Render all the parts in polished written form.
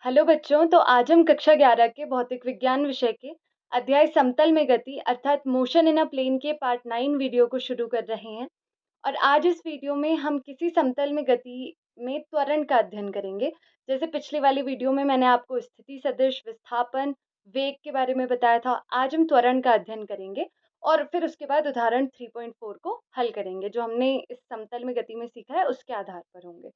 Hello बच्चों, तो आज हम कक्षा 11 के भौतिक विज्ञान विषय के अध्याय समतल में गति अर्थात मोशन इन अ प्लेन के पार्ट 9 वीडियो को शुरू कर रहे हैं। और आज इस वीडियो में हम किसी समतल में गति में त्वरण का अध्ययन करेंगे। जैसे पिछले वाली वीडियो में मैंने आपको स्थिति सदिश, विस्थापन, वेग के बारे में बताया था। आज हम त्वरण का अध्ययन करेंगे और फिर उसके बाद उदाहरण 3.4 को हल करेंगे, जो हमने इस समतल में गति में सीखा है उसके आधार पर होंगे,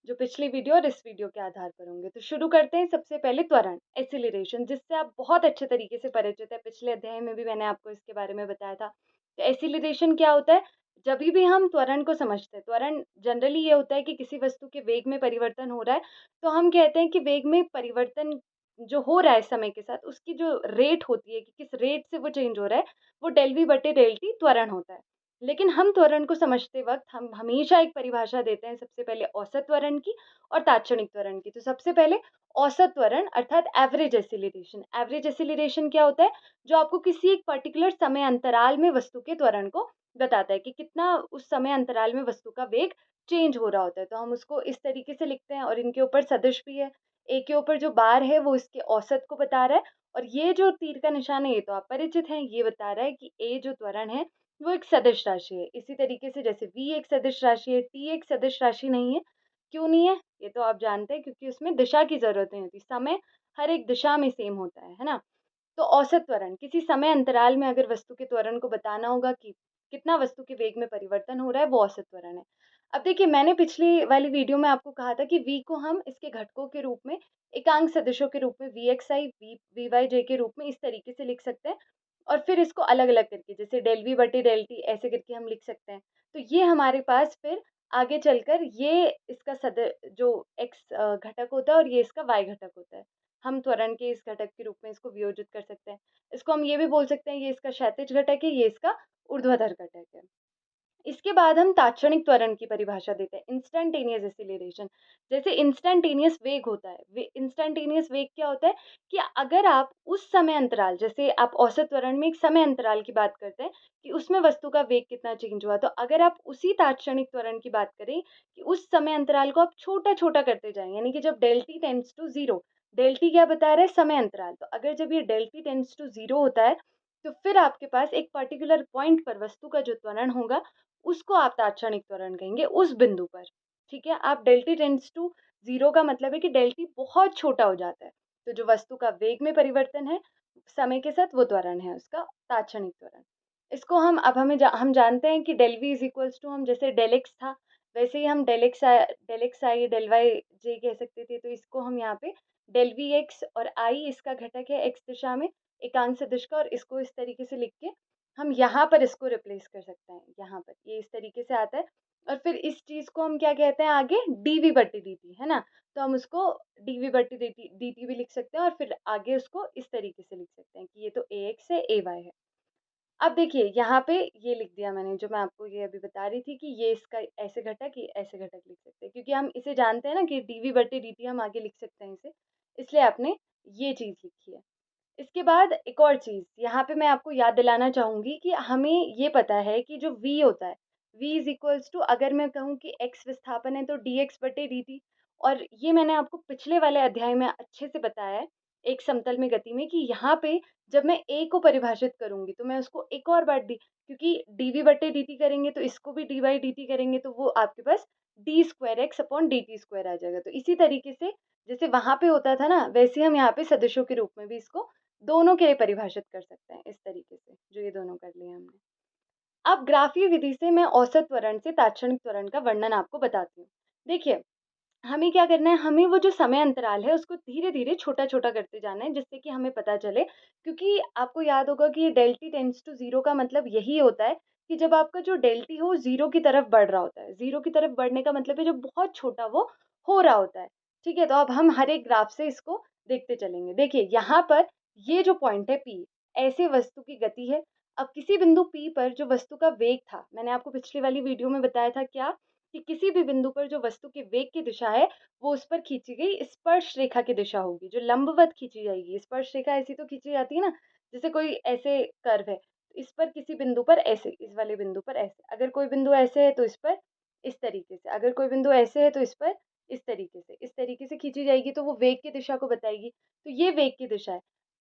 जो पिछली वीडियो और इस वीडियो के आधार पर होंगे। तो शुरू करते हैं। सबसे पहले त्वरण, एक्सीलरेशन, जिससे आप बहुत अच्छे तरीके से परिचित है। पिछले अध्याय में भी मैंने आपको इसके बारे में बताया था। तो एक्सीलरेशन क्या होता है? जब भी हम त्वरण को समझते हैं, त्वरण जनरली ये होता है कि किसी वस्तु के वेग में परिवर्तन हो रहा है, तो हम कहते हैं कि वेग में परिवर्तन जो हो रहा है समय के साथ, उसकी जो रेट होती है कि किस रेट से वो चेंज हो रहा है, वो डेल वी बटे डेल टी त्वरण होता है। लेकिन हम त्वरण को समझते वक्त हम हमेशा एक परिभाषा देते हैं, सबसे पहले औसत त्वरण की और तात्क्षणिक त्वरण की। तो सबसे पहले औसत त्वरण अर्थात एवरेज एक्सीलरेशन। एवरेज एक्सीलरेशन क्या होता है? जो आपको किसी एक पर्टिकुलर समय अंतराल में वस्तु के त्वरण को बताता है कि कितना उस समय अंतराल में वस्तु का वेग चेंज हो रहा होता है। तो हम उसको इस तरीके से लिखते हैं और इनके ऊपर सदिश भी है। ए के ऊपर जो बार है वो इसके औसत को बता रहा है, और ये जो तीर का निशान है ये तो आप परिचित हैं, ये बता रहा है कि ए जो त्वरण है वो एक सदिश राशि है। इसी तरीके से जैसे v एक सदिश राशि है, t एक सदिश राशि नहीं है। क्यों नहीं है? ये तो आप जानते हैं, क्योंकि उसमें दिशा की ज़रूरत नहीं होती। समय हर एक दिशा में सेम होता है ना? तो औसत त्वरण, किसी समय अंतराल में अगर वस्तु के त्वरण को बताना होगा कि कितना वस्तु के वेग में परिवर्तन हो रहा है, वो औसत त्वरण है। अब देखिए, मैंने पिछली वाली वीडियो में आपको कहा था कि v को हम इसके घटकों के रूप में, एकांक सदिशों के रूप में vxi, vyj के रूप में इस तरीके से लिख सकते हैं, और फिर इसको अलग-अलग करके जैसे डेल v बटे डेल t ऐसे करके हम लिख सकते हैं। तो ये हमारे पास फिर आगे चलकर ये इसका जो x घटक होता है और ये इसका y घटक होता है। हम त्वरण के इस घटक के रूप में इसको वियोजित कर सकते हैं। इसको हम ये भी बोल सकते हैं, ये इसका क्षैतिज घटक है, ये इसका ऊर्ध्वाधर घटक है। इसके बाद हम तात्क्षणिक त्वरण की परिभाषा देते हैं, इंस्टैन्टेनियस एक्सीलरेशन। जैसे इंस्टैन्टेनियस वेग होता है, इंस्टैन्टेनियस वेग क्या होता है कि अगर आप उस समय अंतराल, जैसे आप औसत त्वरण में एक समय अंतराल की बात करते हैं कि उसमें वस्तु का वेग कितना चेंज हुआ, तो अगर आप उसी तात्क्षणिक त्वरण की बात करें कि उस समय अंतराल को आप छोटा-छोटा करते जाएँ, यानी कि जब del t tends to 0, del t क्या बता रहा है? समय अंतराल। तो अगर जब ये डेल टी टेंड्स टू 0 होता है, तो फिर आपके पास एक पर्टिकुलर पॉइंट पर वस्तु का जो त्वरण होगा, उसको आप तात्क्षणिक त्वरण कहेंगे उस बिंदु पर। ठीक है? आप डेल टी टेंड्स टू 0 का मतलब है कि डेल टी बहुत छोटा हो जाता है। तो जो वस्तु का वेग में परिवर्तन है, समय के साथ, वो त्वरण है उसका तात्क्षणिक त्वरण। इसको हम जानते हैं कि del v is equals to, हम जैसे डेल x था, वैसे ही हम del x i, del y j कह सकते थे। तो इसको हम यहाँ पे डेल v x और i इसका घटक है x दिशा में, एकांक सदिश का, और इसको इस तरीके से लिख के हम यहाँ पर इसको रिप्लेस कर सकते हैं। यहाँ पर ये इस तरीके से आता है, और फिर इस चीज़ को हम क्या कहते हैं आगे? dv बट्टे dt, है ना? तो हम उसको dv बट्टे dt भी लिख सकते हैं, और फिर आगे उसको इस तरीके से लिख सकते हैं कि ये तो ax है, ay है। अब देखिए, यहाँ पे ये लिख दिया मैंने, जो मैं आपको ये अभी बता रही थी कि ये इसका ऐसे घटक, ये ऐसे घटक लिख सकते हैं, क्योंकि हम इसे जानते हैं ना कि dv बट्टे dt हम आगे लिख सकते हैं इसे, इसलिए आपने ये चीज़ लिखी है। इसके बाद एक और चीज़ यहाँ पे मैं आपको याद दिलाना चाहूँगी कि हमें ये पता है कि जो v होता है, v इज़ इक्वल्स टू, अगर मैं कहूँ कि x विस्थापन है तो dx बटे dt, और ये मैंने आपको पिछले वाले अध्याय में अच्छे से बताया है, एक समतल में गति में, कि यहाँ पे जब मैं a को परिभाषित करूँगी तो मैं उसको एक और बार क्योंकि dv बटे dt करेंगे तो इसको भी d बाई dt करेंगे, तो वो आपके पास d square x upon dt square आ जाएगा। तो इसी तरीके से जैसे वहाँ पे होता था ना, वैसे हम यहाँ पे सदिशों के रूप में भी इसको दोनों के लिए परिभाषित कर सकते हैं, इस तरीके से, जो ये दोनों कर लिए हमने। अब ग्राफीय विधि से मैं औसत त्वरण से तात्क्षणिक त्वरण का वर्णन आपको बताती हूँ। देखिए, हमें क्या करना है, हमें वो जो समय अंतराल है उसको धीरे-धीरे छोटा-छोटा करते जाना है, जिससे कि हमें पता चले, क्योंकि आपको याद होगा कि ये डेल टी टेंड्स टू 0 का मतलब यही होता है कि जब आपका जो डेल टी हो 0 की तरफ बढ़ रहा होता है। 0 की तरफ बढ़ने का मतलब है जो बहुत छोटा वो हो रहा होता है। ठीक है? तो अब हम हर एक ग्राफ से इसको देखते चलेंगे। देखिए, यहाँ पर ये जो पॉइंट है P, ऐसे वस्तु की गति है। अब किसी बिंदु P पर जो वस्तु का वेग था, मैंने आपको पिछली वाली वीडियो में बताया था क्या? कि किसी भी बिंदु पर जो वस्तु के वेग की दिशा है, वो उस पर खींची गई स्पर्श रेखा की दिशा होगी, जो लंबवत खींची जाएगी। स्पर्श रेखा ऐसी तो खींची जाती है ना, जैसे कोई ऐसे कर्व है, तो इस पर किसी बिंदु पर ऐसे, इस वाले बिंदु पर ऐसे, अगर कोई बिंदु ऐसे है तो इस पर इस तरीके से, अगर कोई बिंदु ऐसे है तो इस पर इस तरीके से खींची जाएगी तो वो वेग की दिशा को बताएगी। तो ये वेग की दिशा है।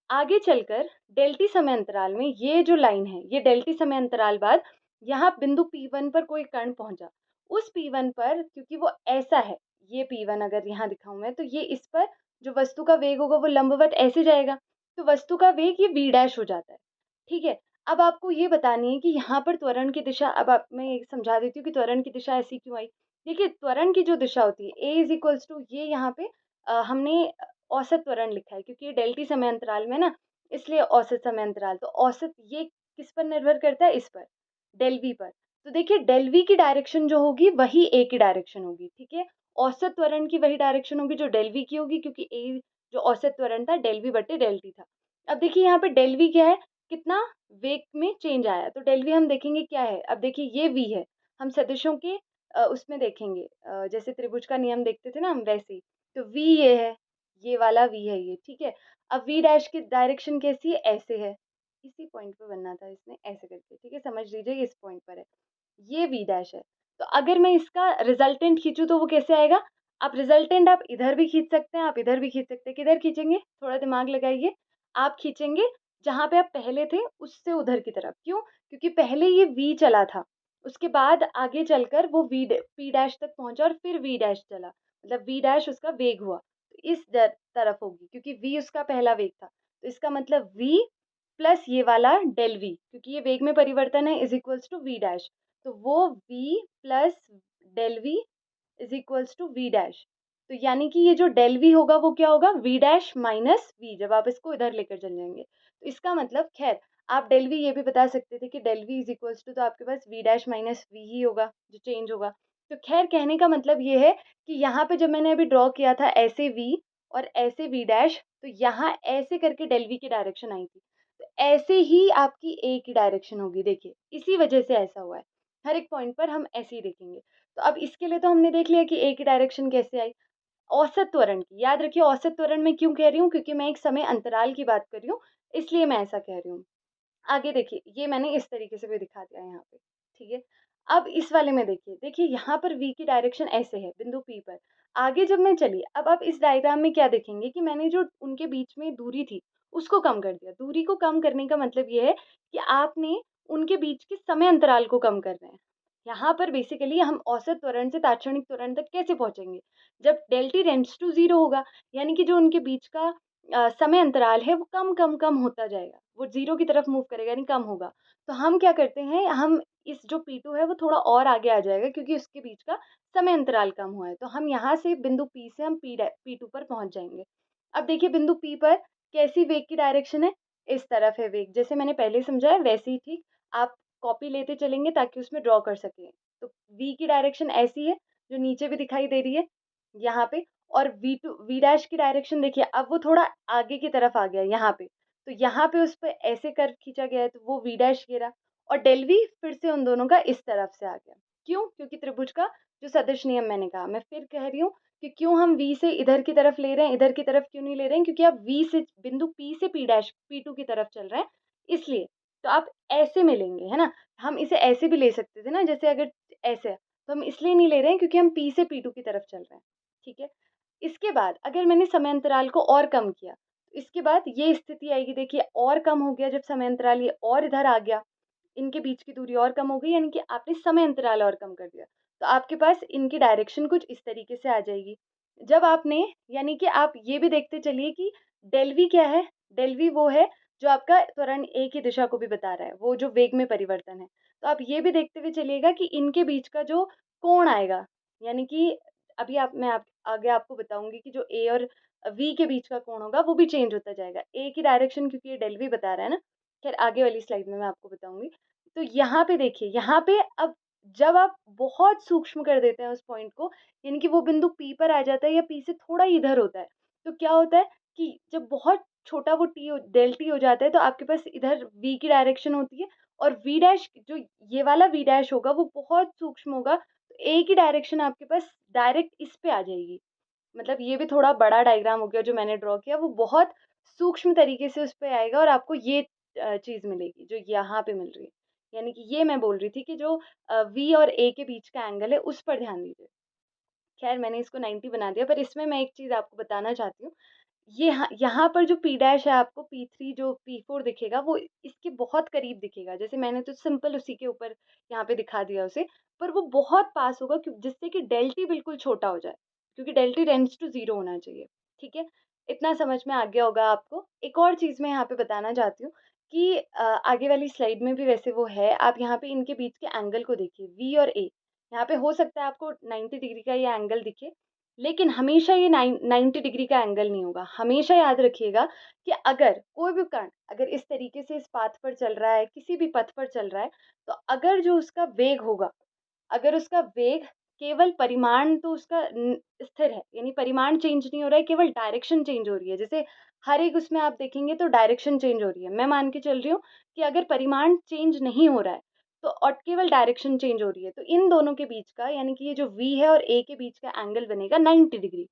आगे चलकर डेल्टी समय अंतराल में ये जो लाइन है, ये डेल्टी समय अंतराल बाद यहाँ बिंदु P1 पर कोई कण पहुँचा। उस P1 पर क्योंकि वो ऐसा है, ये P1 अगर यहाँ दिखाऊँ मैं, तो ये इस पर जो वस्तु का वेग होगा वो लंबवत ऐसे जाएगा। तो वस्तु का वेग ये v डैश हो जाता है। ठीक है? अब आपको ये बतानी है कि यहाँ पर त्वरण की दिशा, अब आप मैं ये समझा देती हूँ कि त्वरण की दिशा ऐसी क्यों आई। देखिए, त्वरण की जो दिशा होती है A इज़ इक्वल्स टू, ये यहाँ पे हमने औसत त्वरण लिखा है क्योंकि ये डेल्टी समय अंतराल में ना, इसलिए औसत समय अंतराल। तो औसत ये किस पर निर्भर करता है? इस पर, डेल V पर। तो देखिए, डेल V की डायरेक्शन जो होगी वही A की डायरेक्शन होगी, ठीक है? औसत त्वरण की वही डायरेक्शन होगी जो डेल V की होगी, क्योंकि A जो औसत त्वरण था डेल V बटे डेल T था। अब देखिए यहाँ पे डेल V क्या है? कितना वेग में चेंज आया, तो डेल V हम देखेंगे क्या है। अब देखिए ये V है, हम सदिशों के उसमें देखेंगे, जैसे त्रिभुज का नियम देखते थे ना हम, वैसे ही। तो V ये है, ये वाला V है ये, ठीक है? अब V डैश की डायरेक्शन कैसी है? ऐसे है। इसी पॉइंट पे बनना था इसने, ऐसे करके, ठीक है? समझ लीजिए ये इस पॉइंट पर है। ये V डैश है। तो अगर मैं इसका रिजल्टेंट खींचूँ तो वो कैसे आएगा? आप रिजल्टेंट आप इधर भी खींच सकते हैं, आप इधर भी खींच सकते हैं। किधर खींचेंगे? थोड़ा दिमाग लगाइए। आप खींचेंगे जहाँ पे आप पहले थे उससे उधर की तरफ। क्यों? क्योंकि पहले ये V चला था, उसके बाद आगे चलकर वो P डैश तक पहुँचा और फिर V डैश चला। मतलब V डैश उसका वेग हुआ। तो इस तरफ होगी क्योंकि V उसका पहला वेग था। तो इसका मतलब V प्लस ये वाला डेल V, क्योंकि ये वेग में परिवर्तन है, is equals to V dash. तो वो V plus del V is equals to V dash. तो यानी कि ये जो डेल V होगा वो क्या होगा? V डैश माइनस V, जब आप इसको इधर लेकर चल जाएंगे। तो इसका मतलब, खैर, आप डेल V ये भी बता सकते थे कि del V is equals to, तो आपके पास V डैश माइनस V ही होगा जो चेंज होगा। तो खैर, कहने का मतलब ये है कि यहाँ पे जब मैंने अभी ड्रॉ किया था ऐसे V और ऐसे V डैश, तो यहाँ ऐसे करके डेल V की डायरेक्शन आई थी। तो ऐसे ही आपकी A की डायरेक्शन होगी, देखिए इसी वजह से ऐसा हुआ है। हर एक पॉइंट पर हम ऐसे ही देखेंगे। तो अब इसके लिए तो हमने देख लिया कि A की डायरेक्शन कैसे आई। औसत त्वरण की, याद रखिए औसत त्वरण मैं क्यों कह रही हूँ, क्योंकि मैं एक समय अंतराल की बात कर रही हूँ, इसलिए मैं ऐसा कह रही हूँ। आगे देखिए, ये मैंने इस तरीके से भी दिखा दिया यहाँ पे, ठीक है? अब इस वाले में देखिए, देखिए यहाँ पर V की डायरेक्शन ऐसे है बिंदु P पर। आगे जब मैं चली, अब आप इस डायग्राम में क्या देखेंगे कि मैंने जो उनके बीच में दूरी थी, उसको कम कर दिया। दूरी को कम करने का मतलब ये है कि आपने उनके बीच के समय अंतराल को कम कर रहे हैं। यहाँ पर बेसिकली हम औसत त्वरण से तात्क्षणिक त्वरण तक कैसे पहुँचेंगे? जब डेल T टेंड्स टू 0 होगा, यानी कि जो उनके बीच का समय अंतराल है वो कम होता जाएगा, वो 0 की तरफ मूव करेगा, यानी कम होगा। तो हम क्या करते हैं, हम इस जो P2 है वो थोड़ा और आगे आ जाएगा क्योंकि उसके बीच का समय अंतराल कम हुआ है। तो हम यहाँ से बिंदु P से हम P2 पर पहुँच जाएँगे। अब देखिए बिंदु P पर कैसी वेग की डायरेक्शन है? इस तरफ है वेग। जैसे मैंने पहले समझाया वैसे ही ठीक आप कॉपी लेते चलेंगे ताकि उसमें ड्रॉ कर सकें। तो V की डायरेक्शन ऐसी है, जो नीचे भी दिखाई दे रही है, यहाँ पे। और V डैश की डायरेक्शन देखिए, अब वो थोड़ा आगे की तरफ आ गया है यहाँ पे। तो यहाँ पे उस पे ऐसे कर्व खींचा गया है तो वो V डैश ये रहा, और डेल V फिर से उन दोनों का इस तरफ से आ गया। क्यों? क्योंकि त्रिभुज का जो सदिश नियम मैंने कहा, मैं फिर कह रही हूँ कि क्यों हम V से इधर की तरफ ले रहे हैं, इधर की तरफ क्यों नहीं ले रहे हैं, क्योंकि आप V से बिंदु P से P डैश P2 की तरफ चल रहे हैं, इसलिए। तो आप ऐसे में लेंगे, है ना? हम इसे ऐसे भी ले सकते थे ना, जैसे अगर ऐसे है, तो हम इसलिए नहीं ले रहे हैं क्योंकि हम P से P2 की तरफ चल रहे हैं, ठीक है? इसके बाद अगर मैंने समय अंतराल को और कम किया, तो इसके बाद ये स्थिति आएगी, देखिए और कम हो गया जब समय अंतराल ये और इधर आ गया, इनके बीच की दूरी और कम हो गई, यानी कि आपने समय अंतराल और कम कर दिया। तो आपके पास इनकी डायरेक्शन कुछ इस तरीके से आ जाएगी। जब आपने, यानी कि आप ये भी देखते चलिए कि डेल V क्या है? डेल V वो है जो आपका त्वरण A की दिशा को भी बता रहा है, वो जो वेग में परिवर्तन है। तो आप ये भी देखते हुए चलिएगा कि इनके बीच का जो कोण आएगा, यानी कि अभी मैं आगे आपको बताऊँगी कि जो A और V के बीच का कोण होगा वो भी चेंज होता जाएगा। A की डायरेक्शन क्योंकि ये डेल V बता रहा है ना, खैर आगे वाली स्लाइड में मैं आपको बताऊँगी। तो यहाँ पे देखिए, यहाँ पे अब जब आप बहुत सूक्ष्म कर देते हैं उस पॉइंट को, यानी कि वो बिंदु P पर आ जाता है या P से थोड़ा इधर होता है, तो क्या होता है कि जब बहुत छोटा वो डेल T हो जाता है तो आपके पास इधर V की डायरेक्शन होती है, और V डैश जो ये वाला V डैश होगा वो बहुत सूक्ष्म होगा, तो A की डायरेक्शन आपके पास डायरेक्ट इस पे आ जाएगी। मतलब ये भी थोड़ा बड़ा डायग्राम हो गया जो मैंने ड्रॉ किया, वो बहुत सूक्ष्म तरीके से उस पे आएगा और आपको ये चीज़ मिलेगी जो यहाँ पे मिल रही है। यानी कि ये मैं बोल रही थी कि जो V और A के बीच का एंगल है उस पर ध्यान दीजिए। खैर मैंने इसको 90 बना दिया, पर इसमें मैं एक चीज़ आपको बताना चाहती हूँ। ये यहाँ पर जो P डैश है आपको P3 जो P4 दिखेगा वो इसके बहुत करीब दिखेगा। जैसे मैंने तो सिंपल उसी के ऊपर यहाँ पे दिखा दिया उसे, पर वो बहुत पास होगा जिससे कि डेल T बिल्कुल छोटा हो जाए, क्योंकि डेल T टेंड्स टू 0 होना चाहिए, ठीक है? इतना समझ में आ गया होगा आपको। एक और चीज़ मैं यहाँ पे बताना चाहती हूँ कि आगे वाली स्लाइड में भी वैसे वो है, आप यहाँ पे इनके बीच के एंगल को देखिए V और A। यहाँ पे हो सकता है आपको 90 डिग्री का ये एंगल दिखे, लेकिन हमेशा ये 90 डिग्री का एंगल नहीं होगा। हमेशा याद रखिएगा कि अगर कोई भी कण अगर इस तरीके से इस पाथ पर चल रहा है, किसी भी पथ पर चल रहा है, तो अगर जो उसका वेग होगा, अगर उसका वेग केवल परिमाण तो उसका स्थिर है, यानी परिमाण चेंज नहीं हो रहा है, केवल डायरेक्शन चेंज हो रही है। जैसे हर एक उसमें आप देखेंगे तो डायरेक्शन चेंज हो रही है। मैं मान के चल रही हूँ कि अगर परिमाण चेंज नहीं हो रहा है, तो और केवल डायरेक्शन चेंज हो रही है, तो इन दोनों के बीच का यानी कि ये जो V है और A के बीच का एंगल बनेगा 90 डिग्री।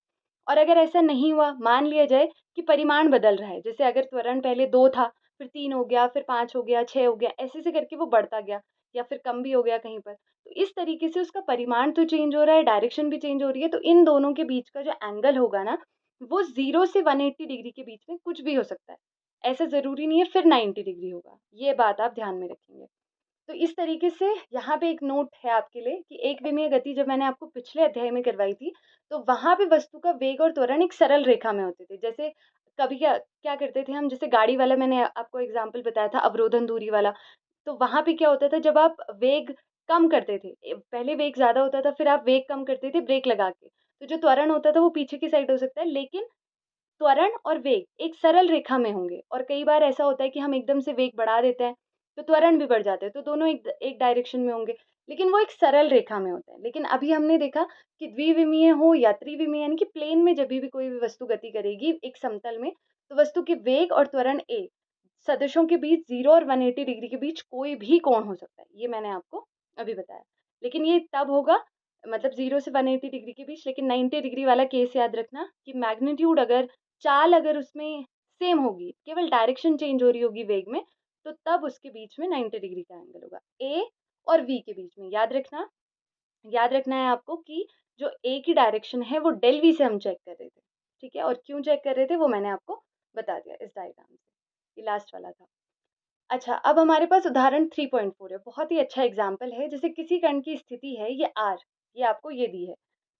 और अगर ऐसा नहीं हुआ, मान लिया जाए कि परिमाण बदल रहा है, जैसे अगर त्वरण पहले 2 था, फिर 3 हो गया, फिर 5 हो गया, 6 हो गया, ऐसे-ऐसे करके वो बढ़ता गया या फिर कम भी हो गया कहीं पर। तो इस तरीके से उसका परिमाण तो चेंज हो रहा है, डायरेक्शन भी चेंज हो रही है, तो इन दोनों के बीच का जो एंगल होगा ना, वो 0 से 180 डिग्री के बीच में कुछ भी हो सकता है। ऐसा ज़रूरी नहीं है फिर 90 डिग्री होगा। ये बात आप ध्यान में रखेंगे। तो इस तरीके से यहाँ पे एक नोट है आपके लिए कि एक विमीय गति जब मैंने आपको पिछले अध्याय में करवाई थी, तो वहाँ पे वस्तु का वेग और त्वरण एक सरल रेखा में होते थे। जैसे कभी क्या क्या करते थे हम, जैसे गाड़ी वाला मैंने आपको एग्ज़ाम्पल बताया था अवरोधन दूरी वाला, तो वहाँ पे क्या होता था जब आप वेग कम करते थे, पहले वेग ज़्यादा होता था, फिर आप वेग कम करते थे ब्रेक लगा के, तो जो त्वरण होता था वो पीछे की साइड हो सकता है, लेकिन त्वरण और वेग एक सरल रेखा में होंगे। और कई बार ऐसा होता है कि हम एकदम से वेग बढ़ा देते हैं, तो त्वरण भी बढ़ जाते हैं, तो दोनों एक डायरेक्शन में होंगे, लेकिन वो एक सरल रेखा में होते हैं। लेकिन अभी हमने देखा कि द्विविमीय हो या त्रिविमीय, यानी कि प्लेन में जब भी कोई भी वस्तु गति करेगी एक समतल में, तो वस्तु के वेग और त्वरण ए सदिशों के बीच 0 और 180 डिग्री के बीच कोई भी कोण हो सकता है। ये मैंने आपको अभी बताया। लेकिन ये तब होगा, मतलब 0 से 180 डिग्री के बीच, लेकिन 90 डिग्री वाला केस याद रखना कि मैग्नीट्यूड अगर चाल अगर उसमें सेम होगी, केवल डायरेक्शन चेंज हो रही होगी वेग में, तो तब उसके बीच में 90 डिग्री का एंगल होगा। ए और वी के बीच में याद रखना है आपको कि जो ए की डायरेक्शन है वो डेल वी से हम चेक कर रहे थे, ठीक है? और क्यों चेक कर रहे थे वो मैंने आपको बता दिया इस डायग्राम से। ये लास्ट वाला था। अच्छा, अब हमारे पास उदाहरण 3.4 है, बहुत ही अच्छा एग्जाम्पल है। जैसे किसी कण की स्थिति है ये r, ये आपको ये दी है,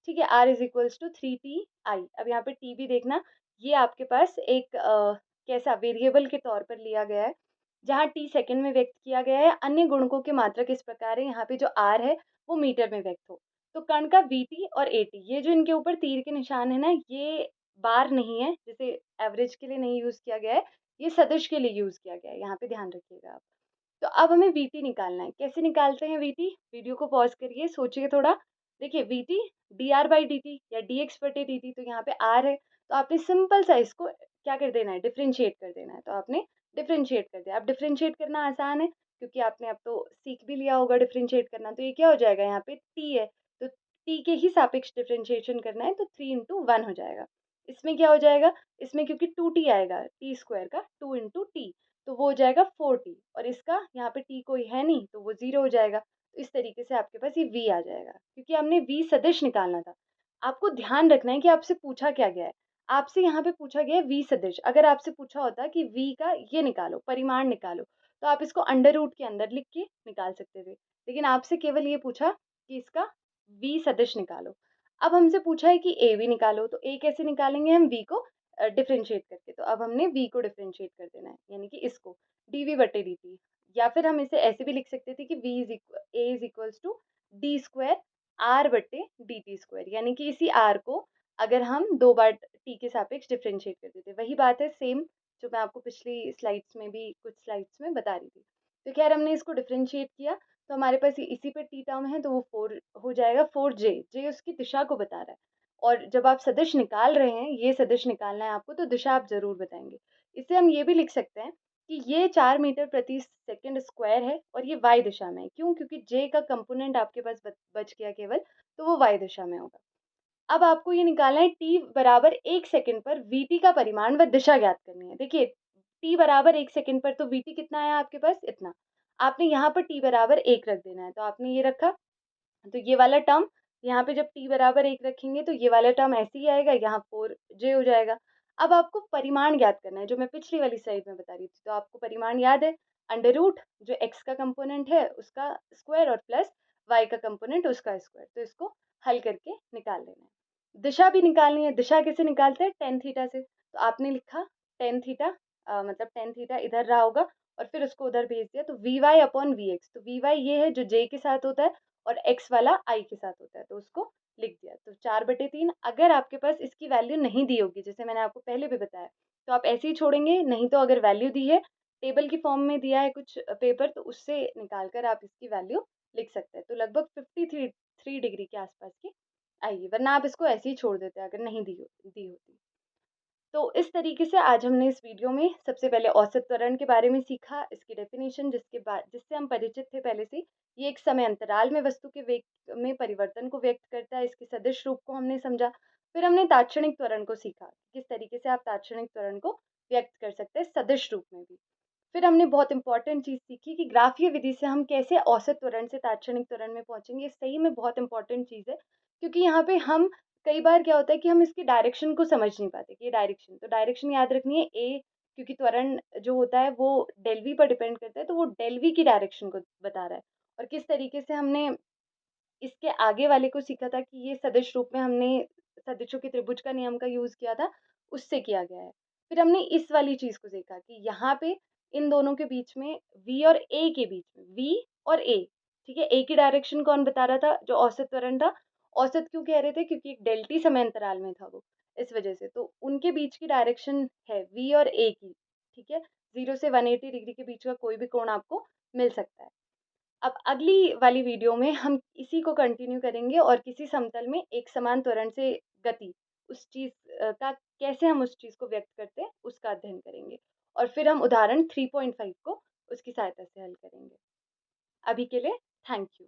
ठीक है? r is equals to 3ti। अब यहाँ पे t भी देखना, ये आपके पास एक कैसा वेरिएबल के तौर पर लिया गया है, जहाँ t सेकंड में व्यक्त किया गया है। अन्य गुणकों के मात्रक इस प्रकार है, यहाँ पे जो r है वो मीटर में व्यक्त हो। तो कण का vt और at, ये जो इनके ऊपर तीर के निशान है ना, ये बार नहीं है, जैसे एवरेज के लिए नहीं यूज किया गया है, ये सदिश के लिए यूज किया गया है, यहाँ पे ध्यान रखिएगा आप। तो अब हमें वीटी निकालना है। कैसे निकालते हैं वीटी? वीडियो को पॉज करिए, सोचिए थोड़ा। देखिए वीटी dr बाई dt या dx बटे dt, तो यहाँ पे r है, तो आपने सिंपल सा इसको क्या कर देना है, डिफरेंशिएट कर देना है। तो आपने डिफरेंशिएट कर दिया। अब डिफरेंशिएट करना आसान है, क्योंकि आपने अब तो सीख भी लिया होगा डिफरेंशिएट करना। तो ये क्या हो जाएगा, यहाँ पे t है, तो t के ही सापेक्ष डिफरेंशिएशन करना है, तो 3 इंटू 1 हो जाएगा। इसमें क्या हो जाएगा, इसमें क्योंकि 2t आएगा, t स्क्वायर का 2 इंटू टी, तो वो हो जाएगा 4t, और इसका यहाँ पे t कोई है नहीं, तो वो 0 हो जाएगा। तो इस तरीके से आपके पास ये v आ जाएगा, क्योंकि हमने v सदिश निकालना था। आपको ध्यान रखना है कि आपसे पूछा क्या गया है। आपसे यहाँ पे पूछा गया है v सदिश। अगर आपसे पूछा होता कि v का ये निकालो, परिमाण निकालो, तो आप इसको अंडर रूट के अंदर लिख के निकाल सकते थे, लेकिन आपसे केवल ये पूछा कि इसका v सदिश निकालो। अब हमसे पूछा है कि a भी निकालो, तो a कैसे निकालेंगे हम, v को डिफरेंशिएट करके। तो अब हमने v को डिफरेंशिएट कर देना है, यानी कि इसको dv बटे dt, या फिर हम इसे ऐसे भी लिख सकते थे कि a is equals to d square r बटे dt स्क्वायर, यानी कि इसी r को अगर हम 2 बार t के सापेक्ष डिफरेंशिएट कर देते, वही बात है सेम जो मैं आपको पिछली स्लाइड्स में भी कुछ स्लाइड्स में बता रही थी। तो खैर हमने इसको डिफरेंशिएट किया, तो हमारे पास इसी पे t टर्म है, तो वो 4 हो जाएगा। 4j, j उसकी दिशा को बता रहा है। और जब आप सदिश निकाल रहे हैं, ये सदिश निकालना है आपको, तो दिशा आप ज़रूर बताएँगे। इससे हम ये भी लिख सकते हैं कि ये 4 मीटर प्रति सेकंड स्क्वायर है और ये y दिशा में है। क्यों? क्योंकि j का कंपोनेंट आपके पास बच गया केवल, तो वो y दिशा में होगा। अब आपको ये निकालना है t बराबर 1 सेकंड पर vt का परिमाण व दिशा ज्ञात करनी है। देखिए t बराबर 1 सेकंड पर तो vt कितना आया आपके पास? इतना। आपने यहाँ पर t बराबर 1 रख देना है, तो आपने ये रखा, तो ये वाला टर्म यहाँ पे जब t बराबर 1 रखेंगे तो ये वाला टर्म ऐसे ही आएगा, यहाँ 4j हो जाएगा। अब आपको परिमाण ज्ञात करना है, जो मैं पिछली वाली स्लाइड में बता रही थी। तो आपको परिमाण याद है, अंडर रूट जो x का कंपोनेंट है उसका स्क्वायर और प्लस y का कंपोनेंट उसका स्क्वायर। तो इसको हल करके निकाल लेना है। दिशा भी निकालनी है। दिशा कैसे निकालते हैं? टेन थीटा से। तो आपने लिखा टेन थीटा, मतलब टेन थीटा इधर रहा होगा और फिर उसको उधर भेज दिया, तो v y upon v x. तो वी वाई ये है जो जे के साथ होता है और एक्स वाला आई के साथ होता है, तो उसको लिख दिया। तो 4/3। अगर आपके पास इसकी वैल्यू नहीं दी होगी, जैसे मैंने आपको पहले भी बताया, तो आप ऐसे ही छोड़ेंगे। नहीं तो अगर वैल्यू दी है, टेबल की फॉर्म में दिया है कुछ पेपर, तो उससे निकाल कर आप इसकी वैल्यू लिख सकते हैं। तो लगभग 53 डिग्री के आसपास की आएगी, वरना आप इसको ऐसे ही छोड़ देते अगर नहीं दी होती। तो इस तरीके से आज हमने इस वीडियो में सबसे पहले औसत त्वरण के बारे में सीखा, इसकी डेफिनेशन, जिससे हम परिचित थे पहले से। ये एक समय अंतराल में वस्तु के वेग में परिवर्तन को व्यक्त करता है, इसके सदिश रूप को हमने समझा। फिर हमने तात्क्षणिक त्वरण को सीखा, किस तरीके से आप तात्क्षणिक त्वरण को व्यक्त कर सकते हैं सदिश रूप में भी। फिर हमने बहुत इंपॉर्टेंट चीज़ सीखी कि ग्राफीय विधि से हम कैसे औसत त्वरण से तात्क्षणिक त्वरण में पहुंचेंगे। ये सही में बहुत इंपॉर्टेंट चीज़ है, क्योंकि यहाँ पे हम कई बार क्या होता है कि हम इसकी डायरेक्शन को समझ नहीं पाते कि ये डायरेक्शन, तो डायरेक्शन याद रखनी है ए, क्योंकि त्वरण जो होता है वो डेल वी पर डिपेंड करता है, तो वो डेल वी की डायरेक्शन को बता रहा है। और किस तरीके से हमने इसके आगे वाले को सीखा था कि ये सदिश रूप में हमने सदिशों के त्रिभुज का नियम का यूज किया था, उससे किया गया है। फिर हमने इस वाली चीज को देखा कि यहाँ पे इन दोनों के बीच में v और a के बीच में v और a, ठीक है, a की डायरेक्शन कौन बता रहा था? जो औसत त्वरण था। औसत क्यों कह रहे थे? क्योंकि एक डेल्टी समय अंतराल में था वो, इस वजह से। तो उनके बीच की डायरेक्शन है v और a की, ठीक है। 0 से 180 डिग्री के बीच का कोई भी कोण आपको मिल सकता है। अब अगली वाली वीडियो में हम इसी को कंटिन्यू करेंगे और किसी समतल में एक समान त्वरण से गति, उस चीज़ का कैसे हम उस चीज़ को व्यक्त करते हैं उसका अध्ययन करेंगे। और फिर हम उदाहरण 3.5 को उसकी सहायता से हल करेंगे। अभी के लिए थैंक यू।